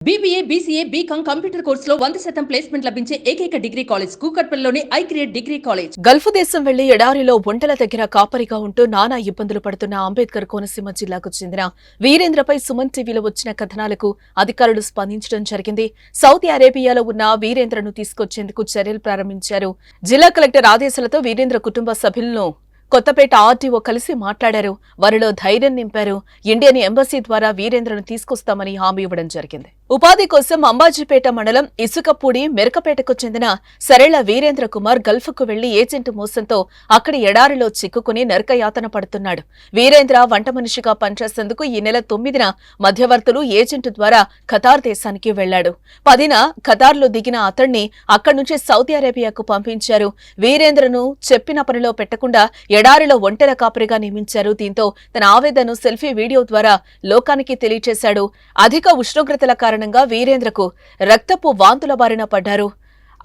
BBA, BCA, BCom computer కోర్సులో 100% placement లభించే ఏకైక డిగ్రీ కాలేజ్ కూకట్పల్లిలోని ఐక్రియేట్ డిగ్రీ కాలేజ్. గల్ఫ్ దేశం వెళ్లి ఎడారిలో ఒంటెల దగ్గర కాపరిగా ఉంటూ నానా ఇబ్బందులు పడుతున్న అంబేద్కర్ కోనసీమ జిల్లాకు చెందిన వీరేంద్రపై సుమన్ టీవీలో వచ్చిన కథనాలకు అధికారులు స్పందించడం జరిగింది. సౌదీ అరేబియాలో ఉన్న వీరేంద్రను తీసుకొచ్చేందుకు చర్యలు ప్రారంభించారు. జిల్లా కలెక్టర్ ఆదేశాలతో వీరేంద్ర కుటుంబ సభ్యులను కొత్తపేట ఆర్టీఓ కలిసి మాట్లాడారు. వారిలో ధైర్యం నింపారు. ఇండియన్ ఎంబసీ ద్వారా వీరేంద్రను తీసుకొస్తామని హామీ ఇవ్వడం జరిగింది. ఉపాధి కోసం అంబాజీపేట మండలం ఇసుకపూడి మెరకపేటకు చెందిన సరళ వీరేంద్ర కుమార్ గల్ఫ్కు వెళ్లి ఏజెంట్ మోసంతో అక్కడి ఎడారిలో చిక్కుకుని నరకయాతన పడుతున్నాడు. వీరేంద్ర వంట మనిషిగా పనిచేసేందుకు ఈ నెల 9న మధ్యవర్తులు ఏజెంట్ ద్వారా ఖతార్ దేశానికి వెళ్లాడు. 10న ఖతార్లో దిగిన అతణ్ణి అక్కడి నుంచి సౌదీ అరేబియాకు పంపించారు. వీరేంద్రను చెప్పిన పనిలో పెట్టకుండా ఎడారిలో ఒంటెల కాపరిగా నియమించారు. దీంతో తన ఆవేదనను సెల్ఫీ వీడియో ద్వారా లోకానికి తెలియచేశాడు. అధిక ఉష్ణోగ్రతల కారణంగా వీరేంద్రకు రక్తపు వాంతుల బారిన పడ్డారు.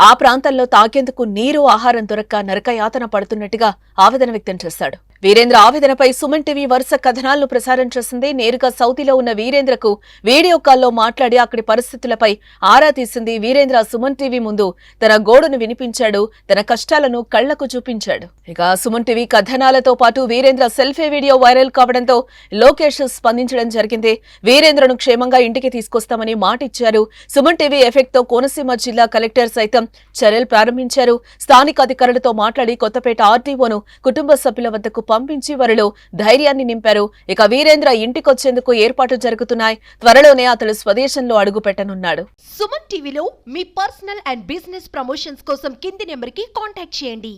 ఆ ప్రాంతంలో తాగేందుకు నీరు, ఆహారం దొరక్క నరకయాతన పడుతున్నట్టుగా ఆవేదన వ్యక్తం చేశాడు. వీరేంద్ర ఆవేదనపై సుమన్ టీవీ వరుస కథనాలను ప్రసారం చేసింది. నేరుగా సౌదీలో ఉన్న వీరేంద్రకు వీడియో కాల్లో మాట్లాడి అక్కడి పరిస్థితులపై ఆరా తీసింది. వీరేంద్ర సుమన్ టీవీ ముందు తన గోడును వినిపించాడు. తన కష్టాలను కళ్లకు చూపించాడు. ఇక సుమన్ టీవీ కథనాలతో పాటు వీరేంద్ర సెల్ఫీ వీడియో వైరల్ కావడంతో లోకేష్ స్పందించడం జరిగింది. వీరేంద్రను క్షేమంగా ఇంటికి తీసుకొస్తామని మాటిచ్చారు. సుమన్ టీవీ ఎఫెక్ట్ తో కోనసీమ జిల్లా కలెక్టర్ సైతం చర్యలు ప్రారంభించారు. స్థానిక అధికారులతో మాట్లాడి కొత్తపేట ఆర్టీఓను కుటుంబ సభ్యుల వద్దకు పంపించి వారిలో ధైర్యాన్ని నింపారు. ఇక వీరేంద్ర ఇంటికొచ్చేందుకు ఏర్పాట్లు జరుగుతున్నాయి. త్వరలోనే అతడు స్వదేశంలో అడుగు పెట్టనున్నాడు. సుమన్ టీవీలో మీ పర్సనల్ అండ్ బిజినెస్ ప్రమోషన్స్ కోసం కింది నెంబర్కి కాంటాక్ట్ చేయండి.